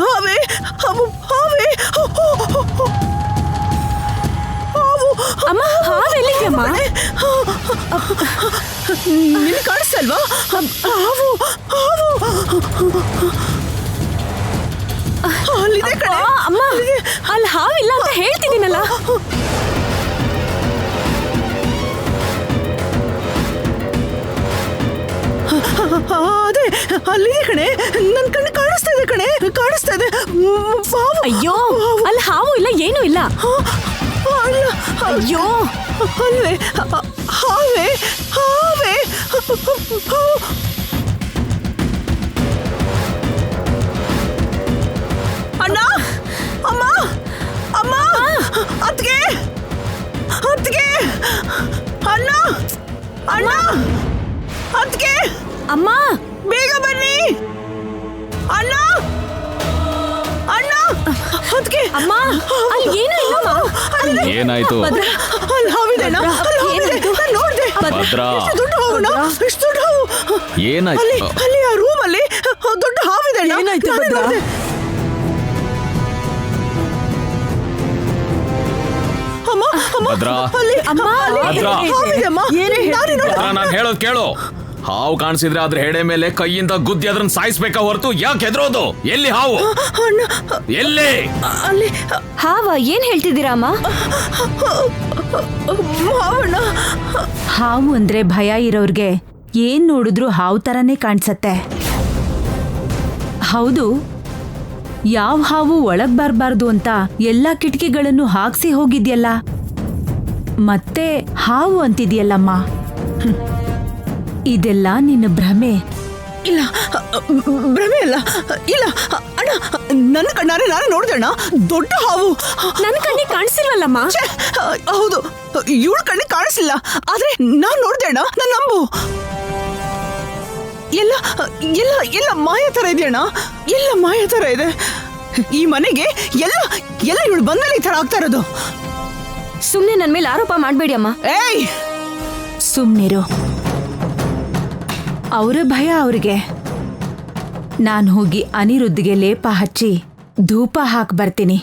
ಹಾವೆ ಹಾವೆ ಅಮ್ಮ ಹಾವೆಲ್ಲಿದ್ಯಮ್ಮ? ನಿನಗೆ ಕಾಣಿಸ್ತಲ್ವಾ? ಹಾವು ಅಲ್ಲಿದೆ ಕಣೆ. ಅಮ್ಮ ಅಲ್ಲಿ ಹಾವಿಲ್ಲ ಅಂತ ಹೇಳ್ತಿದ್ದೀನಲ್ಲ. ಅದೇ ಅಲ್ಲಿದೆ ಕಣೆ. ನನ್ನ ಕಣ್ಣು ಕಾಣಿಸ್ತಾ ಇದೆ ಕಣೆ, ಕಾಣಿಸ್ತಾ ಇದೆ. ಅಯ್ಯೋ ಅಲ್ಲಿ ಹಾವು ಇಲ್ಲ, ಏನೂ ಇಲ್ಲ. ಅಯ್ಯೋ ಅಲ್ಲೇ ಹಾವೆ ಹಾವೆ. ಅಣ್ಣ ಅಮ್ಮ ಅಮ್ಮ ಅತ್ಗೆ ಅತ್ಗೆ ಅಣ್ಣ ಅಣ್ಣ ಅತ್ಗೆ ಅಮ್ಮ ಬೇಗ ಬನ್ನಿ ಅಣ್ಣ ಅಣ್ಣ ಅತ್ಗೆ. ಅಮ್ಮ ಅಲ್ಲಿ ಏನೂ ಇಲ್ಲಮ್ಮ. ಏನಾಯ್ತು? ಅಲ್ಲಿ ಹಾವಿದೆ ಅಣ್ಣ, ಅಲ್ಲಿ ಹಾವಿದೆ. ನಾನು ನೋಡ್ದೆ. ಭದ್ರಾ, ಎಷ್ಟು ದೊಡ್ಡ ಹಾವು, ಎಷ್ಟು ದೊಡ್ಡ ಹಾವು. ಏನಾಯ್ತು? ಅಲ್ಲಿ ಆ ರೂಮ್ ಅಲ್ಲಿ ದೊಡ್ಡ ಹಾವಿದೆ ಅಣ್ಣ. ಏನಾಯ್ತು ಭದ್ರಾ? ಅಮ್ಮ ಭದ್ರಾ, ಭದ್ರಾ, ನಾನು ಹೇಳೋದು ಕೇಳು. ಹಾವು ಕಾಣಿಸಿದ್ರೆ ಅದ್ರ ಹೆಡೆ ಮೇಲೆ ಕೈಯಿಂದ ಗುದ್ದಿ ಅದನ್ನ ಸಾಯಿಸ್ಬೇಕಾ ಹೊರತು ಯಾಕೆ ಹೆದರೋದು? ಎಲ್ಲಿ ಹಾವು? ಎಲ್ಲಿ ಹಾವ? ಏನ್ ಹೇಳ್ತಿದ್ದೀರಾ ಅಮ್ಮ? ಹಾವು ಅಂದ್ರೆ ಭಯ ಇರೋರ್ಗೆ ಏನ್ ನೋಡಿದ್ರು ಹಾವು ತರನೇ ಕಾಣಿಸತ್ತೆ. ಹೌದು, ಯಾವ ಹಾವು ಒಳಗ್ ಬರ್ಬಾರ್ದು ಅಂತ ಎಲ್ಲಾ ಕಿಟಕಿಗಳನ್ನು ಹಾಕ್ಸಿ ಹೋಗಿದ್ಯಲ್ಲ, ಮತ್ತೆ ಹಾವು ಅಂತಿದ್ಯಲ್ಲಮ್ಮ. ಇದೆಲ್ಲ ನಿನ್ನ ಭ್ರಮೆ. ಇಲ್ಲ, ಭ್ರಮೆ ಅಲ್ಲ. ಇಲ್ಲ ಅಣ್ಣ, ನನ್ನ ಕಣ್ಣಾರೆ ನಾನು ನೋಡ್ದೆ ಅಣ್ಣ, ದೊಡ್ಡ ಹಾವು. ನನ್ನ ಕಣ್ಣಿಗೆ ಕಾಣಿಸಿಲ್ವಲ್ಲಮ್ಮ? ಹೌದು, ಇವಳ ಕಣ್ಣಿಗೆ ಕಾಣಿಸಿಲ್ಲ, ಆದ್ರೆ ನಾನ್ ನೋಡ್ದೆ ಅಣ್ಣ, ನನ್ನ ನಂಬು. ಎಲ್ಲ ಎಲ್ಲ ಎಲ್ಲ ಮಾಯ ತರ ಇದೆ ಅಣ್ಣ, ಎಲ್ಲ ಮಾಯ ತರ ಇದೆ. ಈ ಮನೆಗೆ ಎಲ್ಲ ಎಲ್ಲ ಇವಳು ಬಂದಲ್ಲಿ ಈ ತರ ಆಗ್ತಾ ಇರೋದು. ಸುಮ್ನೆ ನನ್ ಮೇಲೆ ಆರೋಪ ಮಾಡ್ಬೇಡಿ ಅಮ್ಮ. ಏಯ್, ಸುಮ್ನಿರು. ಅವರ ಭಯ ಅವ್ರಿಗೆ. ನಾನು ಹೋಗಿ ಅನಿರುದ್ಧಿಗೆ ಲೇಪ ಹಚ್ಚಿ ಧೂಪ ಹಾಕ್ ಬರ್ತೀನಿ.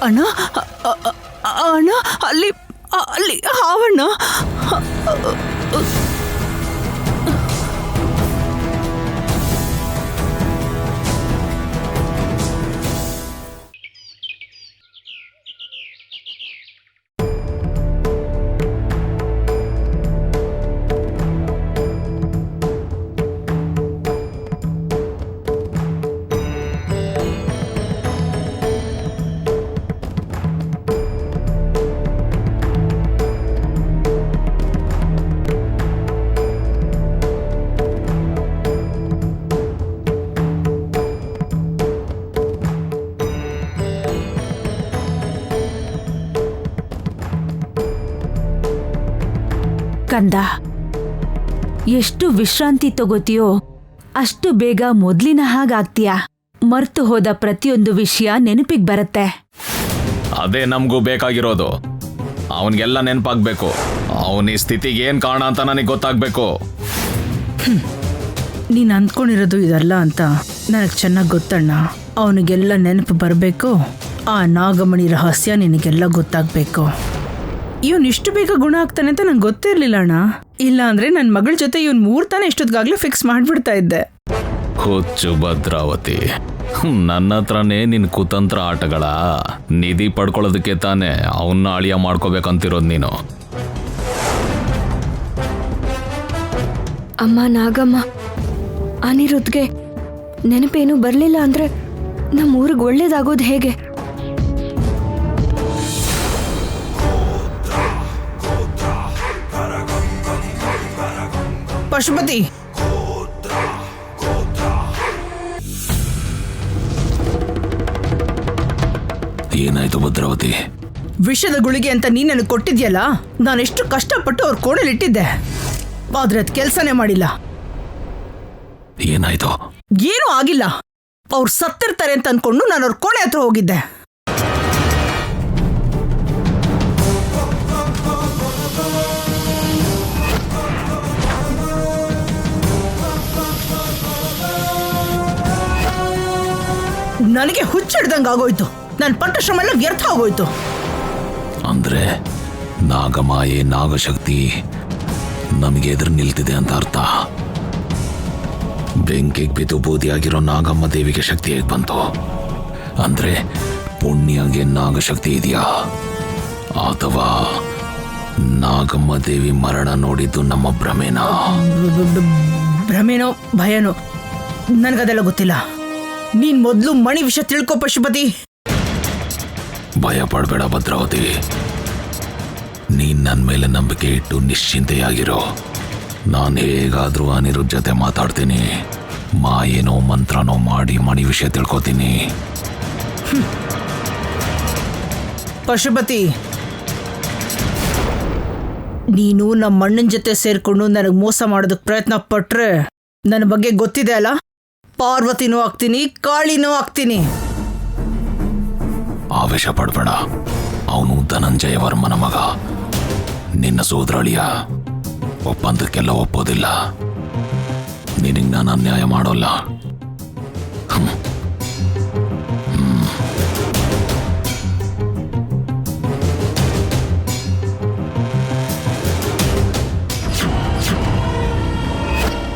ಅಣ್ಣ ಅಣ್ಣ, ಅಲ್ಲಿ ಅಲ್ಲಿ ಹಾವಣ್ಣ. ಕಂದ, ಎಷ್ಟು ವಿಶ್ರಾಂತಿ ತಗೋತೀಯೋ ಅಷ್ಟು ಬೇಗ ಮೊದ್ಲಿನ ಹಾಗಾಗ್ತೀಯ. ಮರ್ತು ಹೋದ ಪ್ರತಿಯೊಂದು ವಿಷಯ ನೆನಪಿಗೆ ಬರುತ್ತೆ. ಅದೇ ನಮಗೂ ಬೇಕಾಗಿರೋದು. ಅವನಿಗೆಲ್ಲ ನೆನಪಾಗ್ಬೇಕು. ಅವನ ಈ ಸ್ಥಿತಿಗೆ ಏನ್ ಕಾರಣ ಅಂತ ನನಗೆ ಗೊತ್ತಾಗ್ಬೇಕು. ನೀನು ಅಂದ್ಕೊಂಡಿರೋದು ಇದಲ್ಲ ಅಂತ ನನಗೆ ಚೆನ್ನಾಗಿ ಗೊತ್ತಣ್ಣ. ಅವನಿಗೆಲ್ಲ ನೆನಪು ಬರಬೇಕು. ಆ ನಾಗಮಣಿ ರಹಸ್ಯ ನಿನಗೆಲ್ಲ ಗೊತ್ತಾಗಬೇಕು. ಇವನು ಇಷ್ಟು ಬೇಗ ಗುಣ ಆಗ್ತಾನೆ ಅಂತ ನಂಗೆ ಗೊತ್ತೇ ಇರಲಿಲ್ಲ ಅಣ್ಣ. ಇಲ್ಲ ಅಂದ್ರೆ ನನ್ನ ಮಗಳ ಜೊತೆ ಇವನ್ 3 ತಾನೆ ಇಷ್ಟೊತ್ತಿಗಾಗ್ಲೇ ಫಿಕ್ಸ್ ಮಾಡ್ಬಿಡ್ತಾ ಇದ್ದೆ. ಹುಚ್ಚು ಭದ್ರಾವತಿ, ನನ್ನ ಹತ್ರನೇ ನಿನ್ ಕುತಂತ್ರ ಆಟಗಳ ನಿಧಿ ಪಡ್ಕೊಳ್ಳೋದಕ್ಕೆ ತಾನೆ ಅವನ್ನ ಅಳಿಯ ಮಾಡ್ಕೋಬೇಕಂತಿರೋದು ನೀನು. ಅಮ್ಮ ನಾಗಮ್ಮ, ಅನಿರುದ್ಧ್ಗೆ ನೆನಪೇನು ಬರಲಿಲ್ಲ ಅಂದ್ರೆ ನಮ್ಮ ಊರಿಗೆ ಒಳ್ಳೇದಾಗೋದು ಹೇಗೆ? ಪಶುಪತಿ, ಏನಾಯ್ತು ಭದ್ರಾವತಿ? ವಿಷದ ಗುಳಿಗೆ ಅಂತ ನೀನು ನನಗೆ ಕೊಟ್ಟಿದ್ಯಲ್ಲ, ನಾನೆಷ್ಟು ಕಷ್ಟಪಟ್ಟು ಅವ್ರ ಕೋಣೆಲಿಟ್ಟಿದ್ದೆ, ಆದ್ರೆ ಅದು ಕೆಲಸನೇ ಮಾಡಿಲ್ಲ. ಏನಾಯ್ತು? ಏನೂ ಆಗಿಲ್ಲ. ಅವ್ರು ಸತ್ತಿರ್ತಾರೆ ಅಂತ ಅನ್ಕೊಂಡು ನಾನು ಅವ್ರ ಕೋಣೆ ಹತ್ರ ಹೋಗಿದ್ದೆ. ನನಗೆ ಹುಚ್ಚಿಡ್ದಂಗೆ ಆಗೋಯ್ತು. ನನ್ನ ಪಟ್ಟ ಶ್ರಮ ಎಲ್ಲ ವ್ಯರ್ಥ ಆಗೋಯ್ತು. ಅಂದ್ರೆ ನಾಗಮಾಯೆ ನಾಗಶಕ್ತಿ ನಮಗೆ ಎದುರು ನಿಲ್ತಿದೆ ಅಂತ ಅರ್ಥ. ಬೆಂಕಿಗೆ ಬಿದ್ದು ಬೂದಿಯಾಗಿರೋ ನಾಗಮ್ಮ ದೇವಿಗೆ ಶಕ್ತಿ ಹೇಗೆ ಬಂತು? ಅಂದ್ರೆ ಪುಣ್ಯಗೆ ನಾಗಶಕ್ತಿ ಇದೆಯಾ, ಅಥವಾ ನಾಗಮ್ಮ ದೇವಿ ಮರಣ ನೋಡಿದ್ದು ನಮ್ಮ ಭ್ರಮೆನಾ? ಭ್ರಮೆನೋ ಭಯನೋ ನನಗದೆಲ್ಲ ಗೊತ್ತಿಲ್ಲ. ನೀನ್ ಮೊದಲು ಮಣಿ ವಿಷಯ ತಿಳ್ಕೊ ಪಶುಪತಿ. ಭಯ ಪಡಬೇಡ ಭದ್ರಾವತಿ, ನೀನ್ ನನ್ನ ಮೇಲೆ ನಂಬಿಕೆ ಇಟ್ಟು ನಿಶ್ಚಿಂತೆಯಾಗಿರೋ. ನಾನು ಹೇಗಾದ್ರೂ ಅನಿರುದ್ಧ ಜೊತೆ ಮಾತಾಡ್ತೀನಿ. ಮಾಯೇನೋ ಮಂತ್ರನೋ ಮಾಡಿ ಮಣಿ ವಿಷಯ ತಿಳ್ಕೊತೀನಿ. ಪಶುಪತಿ, ನೀನು ನಮ್ಮ ಅಣ್ಣನ ಜೊತೆ ಸೇರ್ಕೊಂಡು ನನಗೆ ಮೋಸ ಮಾಡೋದಕ್ಕೆ ಪ್ರಯತ್ನ ಪಟ್ರೆ ನನ್ನ ಬಗ್ಗೆ ಗೊತ್ತಿದೆ ಅಲ್ಲ, ಪಾರ್ವತಿನೂ ಆಗ್ತೀನಿ, ಕಾಳಿನೂ ಆಗ್ತೀನಿ. ಆವೇಶ ಪಡಬೇಡ, ಅವನು ಧನಂಜಯ ವರ್ಮನ ಮಗ, ನಿನ್ನ ಸೋದರಳಿಯ. ಒಪ್ಪಂದಕ್ಕೆಲ್ಲ ಒಪ್ಪೋದಿಲ್ಲ. ನಿನಗೆ ನಾನು ಅನ್ಯಾಯ ಮಾಡೋಲ್ಲ.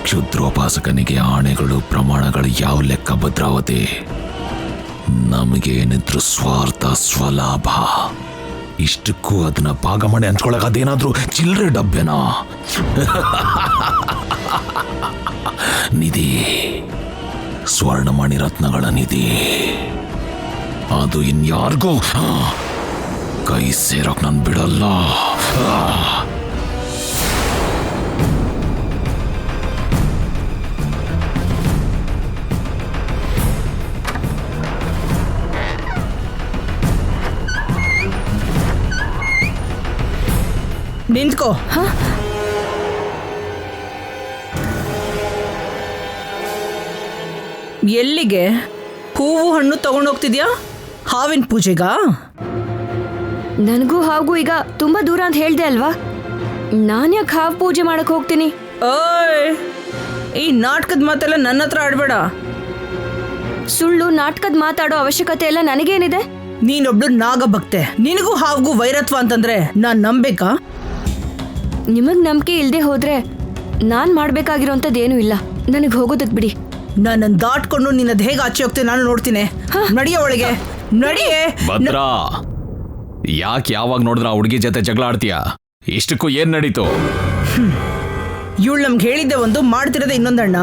ಕ್ಷುದ್ರೋಪಾಸಕನಿಗೆ ಆಣೆಗಳು ಪ್ರಮಾಣಗಳು ಯಾವ ಲೆಕ್ಕ ಭದ್ರಾವತಿ? ನಮಗೇನಿದ್ರು ಸ್ವಾರ್ಥ ಸ್ವಲಾಭ. ಇಷ್ಟಕ್ಕೂ ಅದನ್ನ ಭಾಗಮಣೆ ಹಂಚ್ಕೊಳಕ್ ಅದೇನಾದ್ರೂ ಚಿಲ್ಲರೆ ಡಬ್ಬೆನಾ? ನಿಧಿ, ಸ್ವರ್ಣಮಣಿ ರತ್ನಗಳ ನಿಧಿ, ಅದು ಇನ್ಯಾರಿಗೂ ಕೈ ಸೇರೋಕ್ ನಾನು ಬಿಡಲ್ಲ. ನಿಂತ್ಕೋ. ಎಲ್ಲಿಗೆ? ಹೂವು ಹಣ್ಣು ತಗೊಂಡೋಗ್ತಿದ್ಯಾ? ಹಾವಿನ ಪೂಜೆಗಾ? ನನಗೂ ಹಾಗೂ ಈಗ ತುಂಬಾ ದೂರ ಅಂತ ಹೇಳ್ದೆ ಅಲ್ವಾ? ನಾನ್ಯಾಕೆ ಹಾವು ಪೂಜೆ ಮಾಡಕ್ ಹೋಗ್ತೀನಿ? ಓಯ್, ಈ ನಾಟಕದ ಮಾತೆಲ್ಲ ನನ್ನ ಹತ್ರ ಆಡ್ಬೇಡ. ಸುಳ್ಳು ನಾಟಕದ ಮಾತಾಡೋ ಅವಶ್ಯಕತೆ ಎಲ್ಲ ನನಗೇನಿದೆ? ನೀನೊಬ್ಳು ನಾಗಭಕ್ತೆ, ನಿನಗೂ ಹಾವ್ಗೂ ವೈರತ್ವ ಅಂತಂದ್ರೆ ನಾನ್ ನಂಬೇಕಾ? ನಿಮಗ್ ನಂಬಿಕೆ ಇಲ್ದೆ ಹೋದ್ರೆ ನಾನ್ ಮಾಡ್ಬೇಕಾಗಿರೋಂಥದ್ದೇನೂ ಇಲ್ಲ. ನನಗೆ ಹೋಗೋದಕ್ ಬಿಡಿ. ನನ್ನನ್ನು ದಾಟ್ಕೊಂಡು ನಿನ್ನದ್ ಹೇಗೆ ಆಚೆ ಹೋಗ್ತೇನೆ ನಾನು ನೋಡ್ತೀನಿ. ನಡಿಯ ಒಳಗೆ, ನಡಿಯೇ. ಭದ್ರಾ, ಯಾಕೆ ಯಾವಾಗ ನೋಡಿದ್ರ ಆ ಹುಡುಗಿ ಜೊತೆ ಜಗಳ ಆಡ್ತೀಯ? ಇಷ್ಟಕ್ಕೂ ಏನ್ ನಡೀತು? ಇವಳು ನಮ್ಗೆ ಹೇಳಿದ್ದೆ ಒಂದು, ಮಾಡ್ತಿರೋದೆ ಇನ್ನೊಂದಣ್ಣ.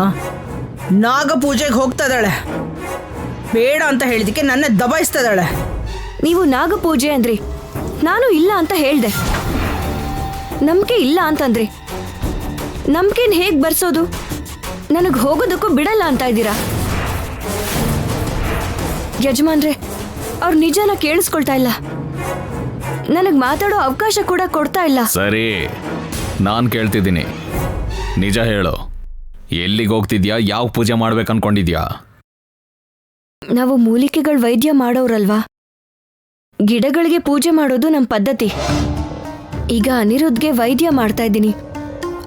ನಾಗ ಪೂಜೆಗೆ ಹೋಗ್ತಾ ಇದ್ದಾಳೆ, ಬೇಡ ಅಂತ ಹೇಳಿದಕ್ಕೆ ನನ್ನ ದಬಾಯಿಸ್ತಾ ಇದ್ದಾಳೆ. ನೀವು ನಾಗ ಪೂಜೆ ಅಂದ್ರಿ, ನಾನು ಇಲ್ಲ ಅಂತ ಹೇಳ್ದೆ. ನಂಬಿಕೆ ಇಲ್ಲ ಅಂತಂದ್ರಿ, ನಂಬಿಕೆನ ಹೇಗ್ ಬರ್ಸೋದು? ನನಗೆ ಹೋಗೋದಕ್ಕೂ ಬಿಡಲ್ಲ ಅಂತ ಇದ್ದೀರಾ? ಯಜಮಾನ್ರೆ, ಅವ್ರು ನಿಜನ ಕೇಳಿಸ್ಕೊಳ್ತಾ ಇಲ್ಲ, ನನಗೆ ಮಾತಾಡೋ ಅವಕಾಶ ಕೂಡ ಕೊಡ್ತಾ ಇಲ್ಲ. ಸರಿ, ನಾನ್ ಕೇಳ್ತಿದ್ದೀನಿ, ನಿಜ ಹೇಳು. ಎಲ್ಲಿಗೆ ಹೋಗ್ತಿದ್ಯಾ? ಯಾವ ಪೂಜೆ ಮಾಡ್ಬೇಕು ಅನ್ಕೊಂಡಿದ್ಯಾ? ನಾವು ಮೂಲಿಕೆಗಳ ವೈದ್ಯ ಮಾಡೋರಲ್ವಾ, ಗಿಡಗಳಿಗೆ ಪೂಜೆ ಮಾಡೋದು ನಮ್ಮ ಪದ್ಧತಿ. ಈಗ ಅನಿರುದ್ಧ್ಗೆ ವೈದ್ಯ ಮಾಡ್ತಾ ಇದ್ದೀನಿ,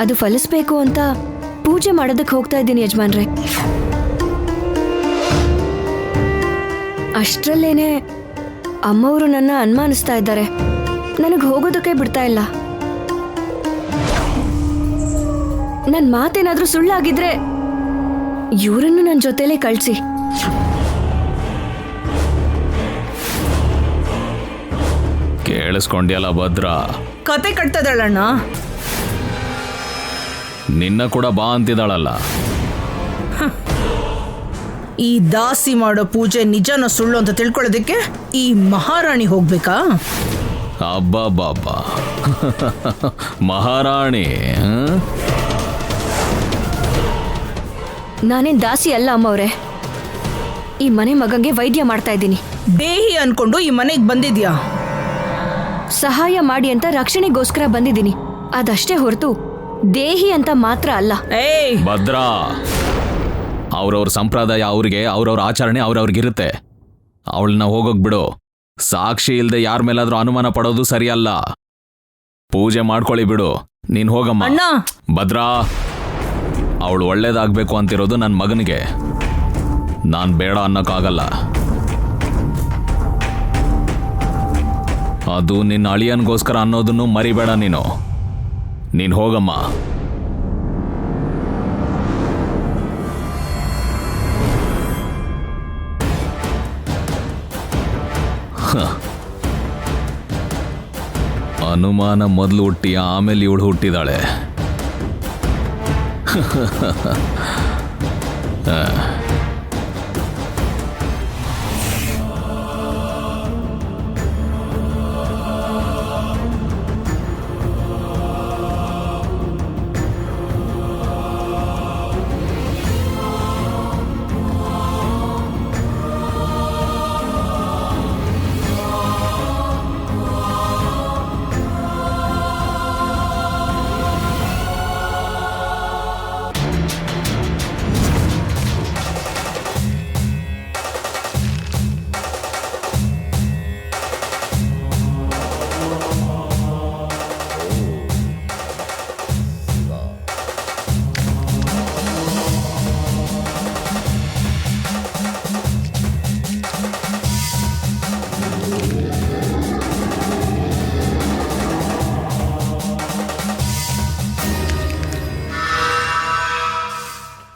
ಅದು ಫಲಿಸ್ಬೇಕು ಅಂತ ಪೂಜೆ ಮಾಡೋದಕ್ಕೆ ಹೋಗ್ತಾ ಇದ್ದೀನಿ ಯಜಮಾನ್ರೆ. ಅಷ್ಟರಲ್ಲೇನೆ ಅಮ್ಮವರು ನನ್ನ ಅನುಮಾನಿಸ್ತಾ ಇದ್ದಾರೆ, ನನಗೆ ಹೋಗೋದಕ್ಕೆ ಬಿಡ್ತಾ ಇಲ್ಲ. ನನ್ನ ಮಾತೇನಾದ್ರೂ ಸುಳ್ಳಾಗಿದ್ರೆ ಇವರನ್ನು ನನ್ನ ಜೊತೆಲೇ ಕಳಿಸಿ. ಕೇಳಿಸ್ಕೊಂಡ್ಯಲ್ಲ ಭದ್ರಾ? ಕತೆ ಕಟ್ತಾ ಇದ್ದಾಳಣ್ಣ. ನಿನ್ನ ಕೂಡ ಬಾ ಅಂತಿದ್ದಾಳಲ್ಲ. ಈ ದಾಸಿ ಮಾಡೋ ಪೂಜೆ ನಿಜನೋ ಸುಳ್ಳು ಅಂತ ತಿಳ್ಕೊಳ್ಳೋದಕ್ಕೆ ಈ ಮಹಾರಾಣಿ ಹೋಗ್ಬೇಕಾ? ಅಬ್ಬಬ್ಬಬ್ಬಾ, ಮಹಾರಾಣಿ. ನಾನೇನ್ ದಾಸಿ ಅಲ್ಲ ಅಮ್ಮವ್ರೆ, ಈ ಮನೆ ಮಗಂಗೆ ವೈದ್ಯ ಮಾಡ್ತಾ ಇದ್ದೀನಿ. ದೇಹಿ ಅನ್ಕೊಂಡು ಈ ಮನೆಗೆ ಬಂದಿದ್ಯಾ? ಸಹಾಯ ಮಾಡಿ ಅಂತ ರಕ್ಷಣೆಗೋಸ್ಕರ ಬಂದಿದ್ದೀನಿ, ಅದಷ್ಟೇ ಹೊರತು ದೇಹಿ ಅಂತ ಮಾತ್ರ ಅಲ್ಲ. ಏಯ್ ಭದ್ರಾ, ಅವ್ರವ್ರ ಸಂಪ್ರದಾಯ ಅವ್ರಿಗೆ, ಅವ್ರವ್ರ ಆಚರಣೆ ಅವ್ರವ್ರಿಗಿರುತ್ತೆ. ಅವಳನ್ನ ಹೋಗೋಕ್ ಬಿಡು. ಸಾಕ್ಷಿ ಇಲ್ದೆ ಯಾರ ಮೇಲಾದ್ರೂ ಅನುಮಾನ ಪಡೋದು ಸರಿಯಲ್ಲ. ಪೂಜೆ ಮಾಡ್ಕೊಳ್ಳಿ ಬಿಡು, ನೀನ್ ಹೋಗಮ್ಮ. ಅಣ್ಣ, ಭದ್ರಾ, ಅವಳು ಒಳ್ಳೇದಾಗ್ಬೇಕು ಅಂತಿರೋದು ನನ್ನ ಮಗನಿಗೆ. ನಾನ್ ಬೇಡ ಅನ್ನೋಕ್ಕಾಗಲ್ಲ. ಅದು ನಿನ್ನ ಅಳಿಯನ್ಗೋಸ್ಕರ ಅನ್ನೋದನ್ನು ಮರಿಬೇಡ ನೀನು. ನೀನು ಹೋಗಮ್ಮ. ಅನುಮಾನ ಮೊದಲು ಹುಟ್ಟಿ ಆಮೇಲೆ ಇವಳು ಹುಟ್ಟಿದಾಳೆ.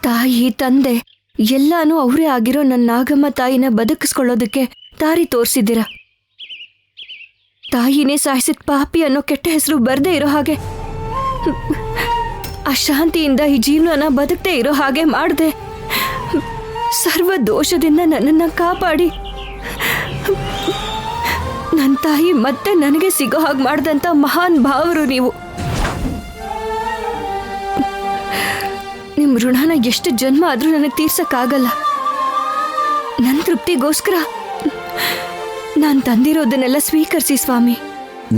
ತಾಯಿ ತಂದೆ ಎಲ್ಲಾನು ಅವರೇ ಆಗಿರೋ ನನ್ನ ನಾಗಮ್ಮ ತಾಯಿನ ಬದುಕಿಸ್ಕೊಳ್ಳೋದಕ್ಕೆ ದಾರಿ ತೋರಿಸಿದ್ದೀರ. ತಾಯಿನೇ ಸಾಯಿಸಿದ ಪಾಪಿ ಅನ್ನೋ ಕೆಟ್ಟ ಹೆಸರು ಬರ್ದೇ ಇರೋ ಹಾಗೆ, ಅಶಾಂತಿಯಿಂದ ಈ ಜೀವನನ ಬದುಕದೇ ಇರೋ ಹಾಗೆ ಮಾಡಿದೆ. ಸರ್ವ ದೋಷದಿಂದ ನನ್ನನ್ನು ಕಾಪಾಡಿ ನನ್ನ ತಾಯಿ ಮತ್ತೆ ನನಗೆ ಸಿಗೋ ಹಾಗೆ ಮಾಡಿದಂಥ ಮಹಾನ್ ಭಾವರು ನೀವು. ನಿಮ್ಮ ಋಣನ ಎಷ್ಟು ಜನ್ಮ ಆದರೂ ನನಗೆ ತೀರ್ಸಕ್ಕಾಗಲ್ಲ. ನನ್ನ ತೃಪ್ತಿಗೋಸ್ಕರ ನಾನು ತಂದಿರೋದನ್ನೆಲ್ಲ ಸ್ವೀಕರಿಸಿ ಸ್ವಾಮಿ.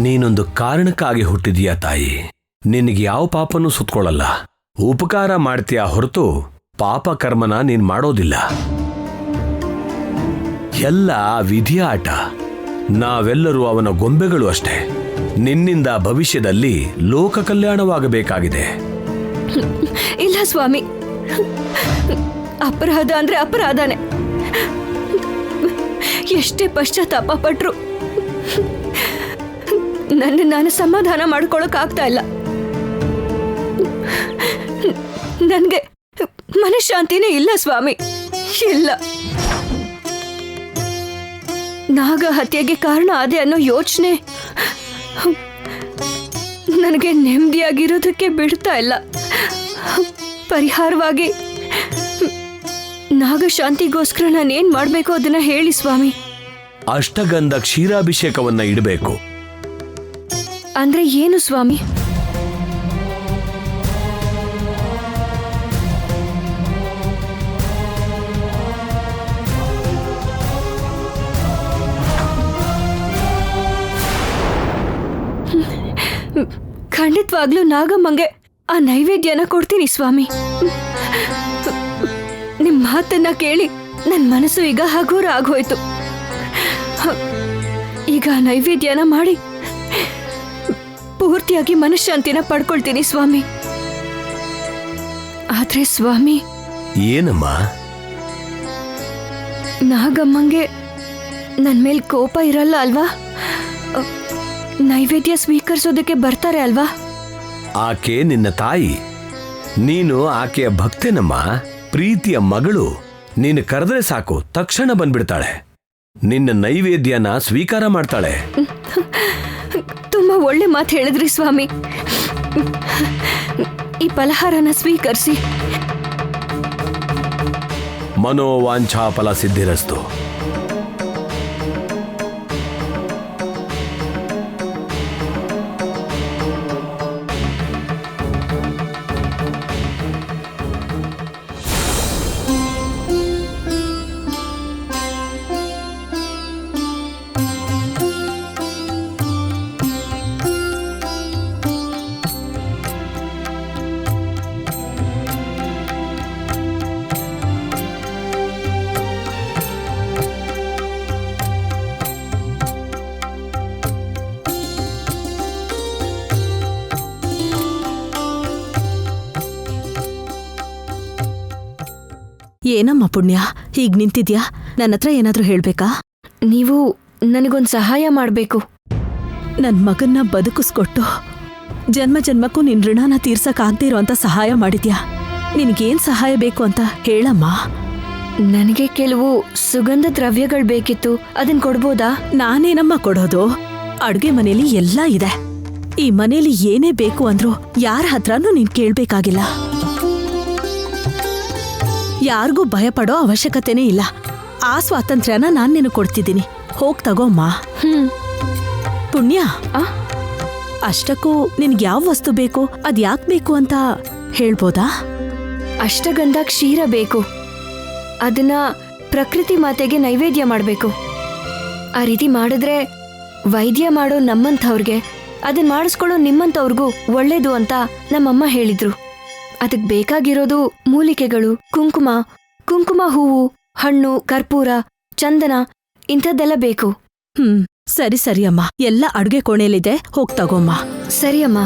ನೀನೊಂದು ಕಾರಣಕ್ಕಾಗಿ ಹುಟ್ಟಿದೀಯ ತಾಯಿ. ನಿನಗೆ ಯಾವ ಪಾಪನೂ ಸುತ್ಕೊಳ್ಳಲ್ಲ. ಉಪಕಾರ ಮಾಡ್ತೀಯ ಹೊರತು ಪಾಪ ಕರ್ಮನ ನೀನ್ ಮಾಡೋದಿಲ್ಲ. ಎಲ್ಲ ವಿಧಿಯ ಆಟ. ನಾವೆಲ್ಲರೂ ಅವನ ಗೊಂಬೆಗಳು ಅಷ್ಟೇ. ನಿನ್ನಿಂದ ಭವಿಷ್ಯದಲ್ಲಿ ಲೋಕ ಕಲ್ಯಾಣವಾಗಬೇಕಾಗಿದೆ. ಇಲ್ಲ ಸ್ವಾಮಿ, ಅಪರಾಧ ಅಂದ್ರೆ ಅಪರಾಧನೇ. ಎಷ್ಟೇ ಪಶ್ಚಾತ್ತಾಪ ಪಟ್ರು ನಾನು ಸಮಾಧಾನ ಮಾಡ್ಕೊಳಕ್ಕಾಗ್ತಾ ಇಲ್ಲ. ನನಗೆ ಮನಃಶಾಂತಿನೇ ಇಲ್ಲ ಸ್ವಾಮಿ, ಇಲ್ಲ. ನಾಗ ಹತ್ಯೆಗೆ ಕಾರಣ ಅದೇ ಅನ್ನೋ ಯೋಚನೆ ನನಗೆ ನೆಮ್ಮದಿಯಾಗಿರೋದಕ್ಕೆ ಬಿಡ್ತಾ ಇಲ್ಲ. ಪರಿಹಾರವಾಗಿ ನಾಗಶಾಂತಿಗೋಸ್ಕರ ನಾನೇನ್ ಮಾಡ್ಬೇಕು ಅದನ್ನ ಹೇಳಿ ಸ್ವಾಮಿ. ಅಷ್ಟಗಂಧ ಕ್ಷೀರಾಭಿಷೇಕವನ್ನ ಇಡಬೇಕು. ಅಂದ್ರೆ ಏನು ಸ್ವಾಮಿ? ಖಂಡಿತವಾಗ್ಲೂ ನಾಗಮ್ಮಂಗೆ ಆ ನೈವೇದ್ಯನ ಕೊಡ್ತೀನಿ ಸ್ವಾಮಿ. ನಿಮ್ ಮಾತನ್ನ ಕೇಳಿ ನನ್ನ ಮನಸ್ಸು ಈಗ ಹಗುರ ಆಗೋಯ್ತು. ಈಗ ನೈವೇದ್ಯನ ಮಾಡಿ ಪೂರ್ತಿಯಾಗಿ ಮನಃಶಾಂತಿನ ಪಡ್ಕೊಳ್ತೀನಿ ಸ್ವಾಮಿ. ಆದ್ರೆ ಸ್ವಾಮಿ, ಏನಮ್ಮ? ನಾಗಮ್ಮಂಗೆ ನನ್ ಮೇಲ್ ಕೋಪ ಇರಲ್ಲ ಅಲ್ವಾ? ನೈವೇದ್ಯ ಸ್ವೀಕರಿಸೋದಕ್ಕೆ ಬರ್ತಾರೆ ಅಲ್ವಾ? ಆಕೆ ನಿನ್ನ ತಾಯಿ. ನೀನು ಆಕೆಯ ಭಕ್ತೇನಮ್ಮ, ಪ್ರೀತಿಯ ಮಗಳು. ನೀನು ಕರೆದ್ರೆ ಸಾಕು ತಕ್ಷಣ ಬಂದ್ಬಿಡ್ತಾಳೆ. ನಿನ್ನ ನೈವೇದ್ಯನ ಸ್ವೀಕಾರ ಮಾಡ್ತಾಳೆ. ತುಂಬಾ ಒಳ್ಳೆ ಮಾತು ಹೇಳಿದ್ರಿ ಸ್ವಾಮಿ. ಈ ಫಲಹಾರನ ಸ್ವೀಕರಿಸಿ. ಮನೋವಾಂಛಾ ಫಲ ಸಿದ್ಧಿರಸ್ತು. ಏನಮ್ಮ ಪುಣ್ಯ, ಹೀಗ್ ನಿಂತಿದ್ಯಾ? ನನ್ನ ಹತ್ರ ಏನಾದ್ರೂ ಹೇಳ್ಬೇಕಾ? ನೀವು ನನಗೊಂದು ಸಹಾಯ ಮಾಡಬೇಕು. ನನ್ ಮಗನ್ನ ಬದುಕಿಸ್ಕೊಟ್ಟು ಜನ್ಮ ಜನ್ಮಕ್ಕೂ ನಿನ್ ಋಣನ ತೀರ್ಸಕ್ಕಾಗ್ದೇ ಇರೋಂಥ ಸಹಾಯ ಮಾಡಿದ್ಯಾ. ನಿನಗೇನ್ ಸಹಾಯ ಬೇಕು ಅಂತ ಹೇಳಮ್ಮ. ನನಗೆ ಕೆಲವು ಸುಗಂಧ ದ್ರವ್ಯಗಳು ಬೇಕಿತ್ತು, ಅದನ್ ಕೊಡ್ಬೋದಾ? ನಾನೇನಮ್ಮ ಕೊಡೋದು? ಅಡ್ಗೆ ಮನೇಲಿ ಎಲ್ಲ ಇದೆ. ಈ ಮನೇಲಿ ಏನೇ ಬೇಕು ಅಂದ್ರೂ ಯಾರ ಹತ್ರನೂ ನೀನ್ ಕೇಳ್ಬೇಕಾಗಿಲ್ಲ. ಯಾರಿಗೂ ಭಯಪಡೋ ಅವಶ್ಯಕತೆನೇ ಇಲ್ಲ. ಆ ಸ್ವಾತಂತ್ರ್ಯನ ನಾನ್ ನಿನಗೆ ಕೊಡ್ತಿದ್ದೀನಿ. ಹೋಗ್ ತಗೋಮ್ಮ. ಪುಣ್ಯ, ಅಷ್ಟಕ್ಕೂ ನಿನ್ಗೆ ಯಾವ ವಸ್ತು ಬೇಕು, ಅದ್ ಯಾಕೆ ಬೇಕು ಅಂತ ಹೇಳ್ಬೋದಾ? ಅಷ್ಟಗಂಧ ಕ್ಷೀರ ಬೇಕು. ಅದನ್ನ ಪ್ರಕೃತಿ ಮಾತೆಗೆ ನೈವೇದ್ಯ ಮಾಡಬೇಕು. ಆ ರೀತಿ ಮಾಡಿದ್ರೆ ವೈದ್ಯ ಮಾಡೋ ನಮ್ಮಂಥವ್ರಿಗೆ, ಅದನ್ನ ಮಾಡಿಸ್ಕೊಳ್ಳೋ ನಿಮ್ಮಂಥವ್ರಿಗೂ ಒಳ್ಳೇದು ಅಂತ ನಮ್ಮಮ್ಮ ಹೇಳಿದ್ರು. ಅದಕ್ಕೆ ಬೇಕಾಗಿರೋದು ಮೂಲಿಕೆಗಳು, ಕುಂಕುಮ ಹೂವು, ಹಣ್ಣು, ಕರ್ಪೂರ, ಚಂದನ ಇಂಥದ್ದೆಲ್ಲ ಬೇಕು. ಸರಿ ಅಮ್ಮ. ಎಲ್ಲ ಅಡ್ಗೆ ಕೋಣೆಯಲ್ಲಿದೆ, ಹೋಗ್ ತಗೋಮ್ಮ. ಸರಿ ಅಮ್ಮ.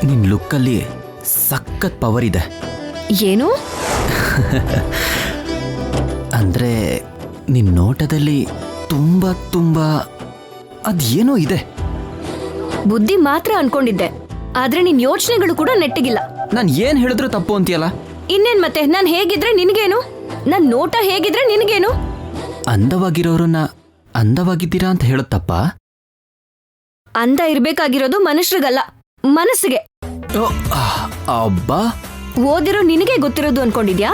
ನಿನ್ ಲುಕ್ಕಲ್ಲಿ ಸಖತ್ ಪವರ್ ಇದೆ. ಏನು? ಅಂದ್ರೆ ನಿನ್ ನೋಟದಲ್ಲಿ ತುಂಬಾ ತುಂಬಾ ಅದೇನೋ ಇದೆ. ಬುದ್ಧಿ ಮಾತ್ರ ಅನ್ಕೊಂಡಿದ್ದೆ, ಆದ್ರೆ ನಿನ್ ಯೋಚನೆಗಳು ಕೂಡ ನೆಟ್ಟಿಗಿಲ್ಲ. ನಾನ್ ಏನ್ ಹೇಳಿದ್ರು ತಪ್ಪು ಅಂತೀಯಲ್ಲ? ಇನ್ನೇನ್ ಮತ್ತೆ, ನಾನ್ ಹೇಗಿದ್ರೆ ನಿನ್ಗೇನು? ನನ್ ನೋಟ ಹೇಗಿದ್ರೆ ನಿನ್ಗೇನು? ಅಂದವಾಗಿರೋರನ್ನ ಅಂದವಾಗಿದ್ದೀರಾ ಅಂತ ಹೇಳುತ್ತಪ್ಪ. ಅಂದ ಇರ್ಬೇಕಾಗಿರೋದು ಮನುಷ್ಯರಿಗಲ್ಲ, ಮನಸ್ಸಿಗೆ. ಅಬ್ಬಾ, ಓದಿರೋ ನಿನಗೆ ಗೊತ್ತಿರೋದು ಅನ್ಕೊಂಡಿದ್ಯಾ?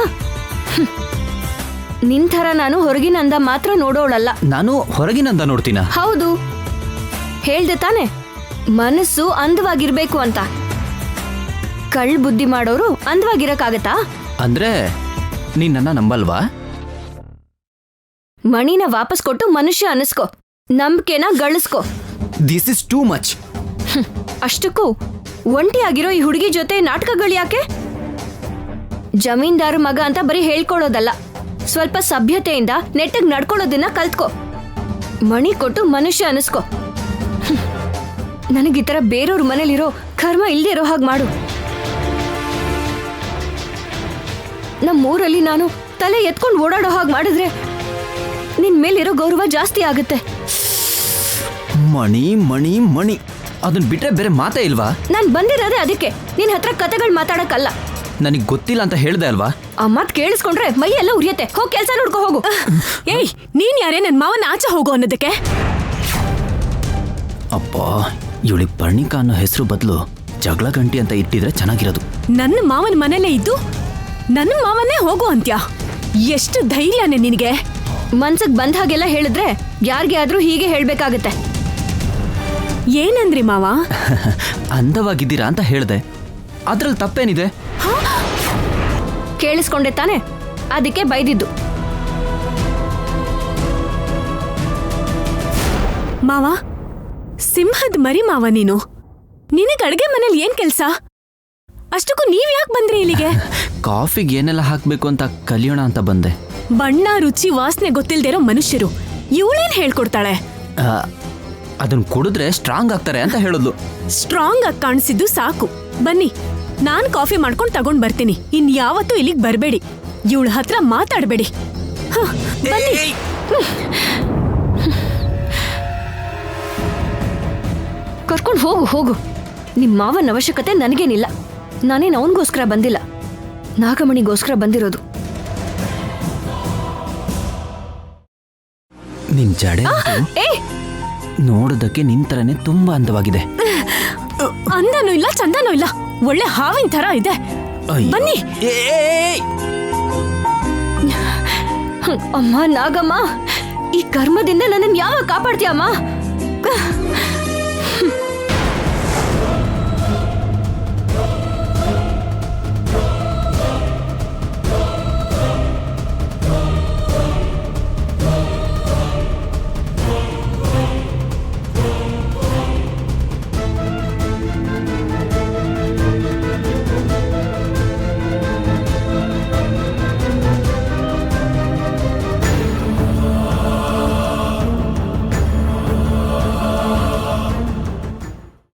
ನಿಂಥರ ನಾನು ಹೊರಗಿನ ಅಂದ ಮಾತ್ರ ನೋಡೋಳಲ್ಲ. ನಾನು ಹೊರಗಿನಂದ ನೋಡ್ತೀನ? ಹೌದು, ಹೇಳ್ದೆ ತಾನೆ ಮನಸ್ಸು ಅಂದವಾಗಿರ್ಬೇಕು ಅಂತ. ಕಳ್ ಬುದ್ಧಿ ಮಾಡೋರು ಅಂದವಾಗಿರಕ್ಕಾಗತ್ತಾ? ಅಂದ್ರೆ ನೀನ್ ನನ್ನ ನಂಬಲ್ವಾ? ಮಣಿನ ವಾಪಸ್ ಕೊಟ್ಟು ಮನುಷ್ಯ ಅನಿಸ್ಕೋ, ನಂಬಿಕೆನ ಗಳಿಸ್ಕೋ. This is too much. ಅಷ್ಟಕ್ಕೂ ಒಂಟಿಯಾಗಿರೋ ಈ ಹುಡುಗಿ ಜೊತೆ ನಾಟಕಗಳು ಯಾಕೆ? ಜಮೀನ್ದಾರ ಮಗ ಅಂತ ಬರೀ ಹೇಳ್ಕೊಳ್ಳೋದಲ್ಲ, ಸ್ವಲ್ಪ ಸಭ್ಯತೆಯಿಂದ ನೆಟ್ಟಗ್ ನಡ್ಕೊಳ್ಳೋದನ್ನ ಕಲ್ತ್ಕೋ. ಮಣಿ ಕೊಟ್ಟು ಮನುಷ್ಯ ಅನಿಸ್ಕೋ. ನನಗೀ ತರ ಬೇರೆಯವ್ರ ಮನೇಲಿರೋ ಕರ್ಮ ಇಲ್ದೇ ಇರೋ ಹಾಗೆ ಮಾಡು. ನಮ್ಮೂರಲ್ಲಿ ನಾನು ತಲೆ ಎತ್ಕೊಂಡು ಓಡಾಡೋ ಹಾಗೆ ಮಾಡಿದ್ರೆ ನಿನ್ ಮೇಲಿರೋ ಗೌರವ ಜಾಸ್ತಿ ಆಗುತ್ತೆ. ಮಣಿ ಮಣಿ ಮಣಿ ಅದನ್ ಬಿಟ್ರೆ ಬೇರೆ ಮಾತೇ ಇಲ್ವಾ? ನಾನ್ ಬಂದಿರೋದೇ ಅದಕ್ಕೆ, ನಿನ್ ಹತ್ರ ಕತೆಗಳು ಮಾತಾಡಕ್ಕಲ್ಲ. ನನಗ್ ಗೊತ್ತಿಲ್ಲ ಅಂತ ಹೇಳ್ದೆ ಅಲ್ವಾ? ಆ ಮಾತ್ ಕೇಳಿಸ್ಕೊಂಡ್ರೆ ಮೈ ಎಲ್ಲ ಉರಿಯತ್ತೆ. ಹೋಗ್ ಕೆಲ್ಸ ನೋಡ್ಕೊ ಹೋಗು. ಏಯ್, ನೀನ್ ಯಾರೇ ನನ್ ಮಾವನ ಆಚೆ ಹೋಗೋ ಅನ್ನೋದಕ್ಕೆ? ಅಪ್ಪ, ಇವಳಿಗೆ ಪರ್ಣಿಕಾ ಅನ್ನೋ ಹೆಸರು ಬದಲು ಜಗಳ ಗಂಟಿ ಅಂತ ಇಟ್ಟಿದ್ರೆ ಚೆನ್ನಾಗಿರೋದು. ನನ್ನ ಮಾವನ ಮನೇಲೇ ಇದ್ದು ನನ್ನ ಮಾವನ್ನೇ ಹೋಗು ಅಂತ್ಯಾ? ಎಷ್ಟು ಧೈರ್ಯನೇ ನಿನಗೆ? ಮನ್ಸಕ್ ಬಂದ ಹಾಗೆಲ್ಲ ಹೇಳಿದ್ರೆ ಯಾರಿಗೆ ಆದ್ರೂ ಹೀಗೆ ಹೇಳ್ಬೇಕಾಗತ್ತೆ. ಏನಂದ್ರಿ ಮಾವ? ಅಂದವಾಗಿದ್ದೀರಾ ಅಂತ ಹೇಳ್ದೆ, ಅದ್ರಲ್ಲಿ ತಪ್ಪೇನಿದೆ? ಕೇಳಿಸ್ಕೊಂಡೆ ತಾನೆ, ಅದಕ್ಕೆ ಬೈದಿದ್ದು. ಮಾವ, ಸಿಂಹದ ಮರಿ ಮಾವ ನೀನು. ನಿನಗೆ ಅಡ್ಗೆ ಮನೇಲಿ ಏನ್ ಕೆಲ್ಸ? ಅಷ್ಟಕ್ಕೂ ನೀವ್ ಯಾಕೆ ಬಂದ್ರಿ ಇಲ್ಲಿಗೆ? ಕಾಫಿಗೆ ಏನೆಲ್ಲ ಹಾಕ್ಬೇಕು ಅಂತ ಕಲಿಯೋಣ ಅಂತ ಬಂದೆ. ಬಣ್ಣ, ರುಚಿ, ವಾಸನೆ ಗೊತ್ತಿಲ್ದಿರೋ ಮನುಷ್ಯರು ಇವಳೇನ್ ಹೇಳ್ಕೊಡ್ತಾಳೆ? ಅದನ್ನ ಕುಡಿದ್ರೆ ಸ್ಟ್ರಾಂಗ್ ಆಗ್ತಾರೆ ಅಂತ ಹೇಳಿದ್ಲು. ಸ್ಟ್ರಾಂಗ್ ಆಗಿ ಕಾಣಿಸಿದ್ದು ಸಾಕು. ಬನ್ನಿ, ನಾನ್ ಕಾಫಿ ಮಾಡ್ಕೊಂಡು ತಗೊಂಡ್ ಬರ್ತೀನಿ. ಇನ್ ಯಾವತ್ತೂ ಇಲ್ಲಿಗೆ ಬರ್ಬೇಡಿ, ಇವಳ ಹತ್ರ ಮಾತಾಡ್ಬೇಡಿ. ಬನ್ನಿ. ಕರ್ಕೊಂಡು ಹೋಗು ಹೋಗು. ನಿಮ್ ಮಾವನ ಅವಶ್ಯಕತೆ ನನಗೇನಿಲ್ಲ. ನಾನೇನು ಅವನಿಗೋಸ್ಕರ ಬಂದಿಲ್ಲ, ನಾಗಮಣಿಗೋಸ್ಕರ ಬಂದಿರೋದು. ನಿನ್ ಜಡೆ ನೋಡೋದಕ್ಕೆ ನಿನ್ ತರನೇ ತುಂಬಾ ಅಂದವಾಗಿದೆ. ಅಂದನೂ ಇಲ್ಲ, ಚಂದನೂ ಇಲ್ಲ, ಒಳ್ಳೆ ಹಾವಿನ ತರ ಇದೆ. ಬನ್ನಿ. ಅಮ್ಮ ನಾಗಮ್ಮ, ಈ ಕರ್ಮದಿಂದ ನನ್ನನ್ನು ಯಾವಾಗ ಕಾಪಾಡ್ತೀಯಮ್ಮ?